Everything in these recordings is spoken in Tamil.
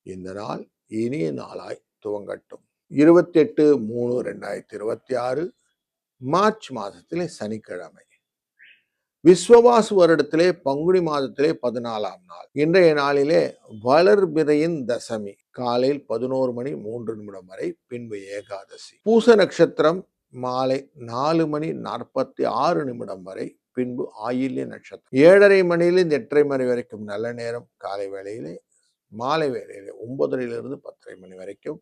இந்த நாள் இனிய நாளாய் துவங்கட்டும். 28/3/2026 மார்ச் மாதத்திலே சனிக்கிழமை. விஸ்வவாசு வருடத்திலே பங்குனி மாதத்திலே 14ஆம் நாள். இன்றைய நாளிலே வளர்பிறையின் தசமி. காலையில் 11:03 வரை, பின்பு ஏகாதசி. பூச நட்சத்திரம் மாலை 4:46 வரை, பின்பு ஆயில்ய நட்சத்திரம். 7:30 மணியிலிருந்து 8:30 மணி வரைக்கும் நல்ல நேரம் காலை வேளையிலே. மாலை வேளையிலே 9:30 10:30 மணி வரைக்கும்.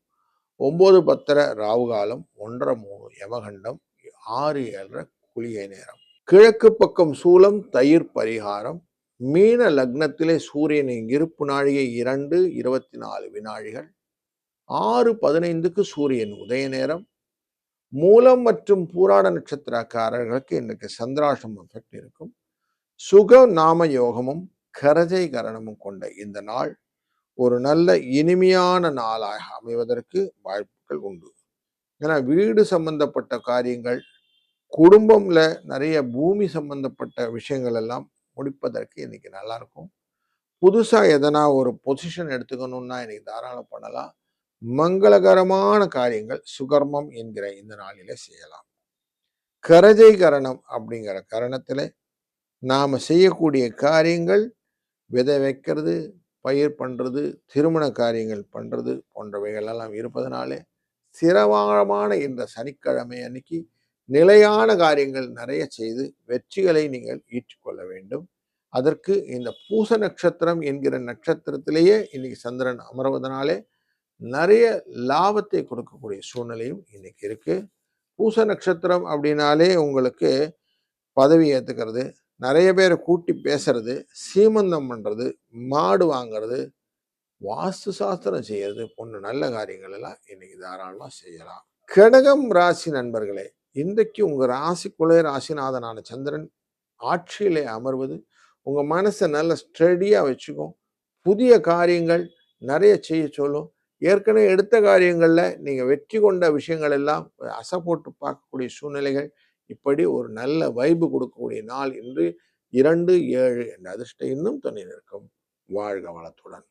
9:10 ராவு காலம், 1:30 யமகண்டம், 6:07 குளிகை நேரம். கிழக்கு பக்கம் சூலம், தயிர் பரிகாரம். மீன லக்னத்திலே சூரியனின் இருப்பு நாழிகை 2:24 6:15 சூரியன் உதய நேரம். மூலம் மற்றும் பூராட நட்சத்திரக்காரர்களுக்கு இன்றைக்கு சந்திராஷ்டமம் எஃபெக்ட் இருக்கும். சுக நாம யோகமும் கரஜை கரணமும் கொண்ட இந்த நாள் ஒரு நல்ல இனிமையான நாளாக அமைவதற்கு வாய்ப்புகள் உண்டு. ஏன்னா வீடு சம்பந்தப்பட்ட காரியங்கள், குடும்பம்ல நிறைய பூமி சம்பந்தப்பட்ட விஷயங்கள் எல்லாம் முடிப்பதற்கு இன்னைக்கு நல்லா இருக்கும். புதுசா எதனா ஒரு பொசிஷன் எடுத்துக்கணும்னா இன்னைக்கு தாராளம் பண்ணலாம். மங்களகரமான காரியங்கள் சுகர்மம் என்கிற இந்த நாளிலே செய்யலாம். கரஜை கரணம் அப்படிங்கிற கரணத்துல நாம செய்யக்கூடிய காரியங்கள், விதை வைக்கிறது, பயிர் பண்றது, திருமண காரியங்கள் பண்றது போன்றவைகள் எல்லாம் இருப்பதனாலே சிரமமான இந்த சனிக்கிழமை அன்னைக்கு நிலையான காரியங்கள் நிறைய செய்து வெற்றிகளை நீங்கள் ஈற்றுக்கொள்ள வேண்டும். அதற்கு இந்த பூச நட்சத்திரம் என்கிற நட்சத்திரத்திலேயே இன்னைக்கு சந்திரன் அமர்வதனாலே நிறைய லாபத்தை கொடுக்கக்கூடிய சூழ்நிலையும் இன்னைக்கு இருக்கு. பூச நட்சத்திரம் அப்படின்னாலே உங்களுக்கு பதவி ஏத்துக்கிறது, நிறைய பேரை கூட்டி பேசுறது, சீமந்தம் பண்றது, மாடு வாங்கிறது, வாஸ்து சாஸ்திரம் செய்யறது போன்ற நல்ல காரியங்கள் எல்லாம் இன்னைக்கு தாராளமா செய்யலாம். கடகம் ராசி நண்பர்களே, இன்றைக்கு உங்க ராசிக்குள்ளே ராசிநாதனான சந்திரன் ஆட்சியிலே அமர்வது உங்க மனசை நல்ல ஸ்டடியா வச்சுக்கும். புதிய காரியங்கள் நிறைய செய்ய சொல்லும். ஏற்கனவே எடுத்த காரியங்கள்ல நீங்க வெற்றி கொண்ட விஷயங்கள் எல்லாம் அசை போட்டு பார்க்கக்கூடிய சூழ்நிலைகள், இப்படி ஒரு நல்ல வைபு கொடுக்கக்கூடிய நாள் இன்று. 2/7 என்ற அதிர்ஷ்டம் இன்னும் துணை நிற்கும். வாழ்க வளத்துடன்.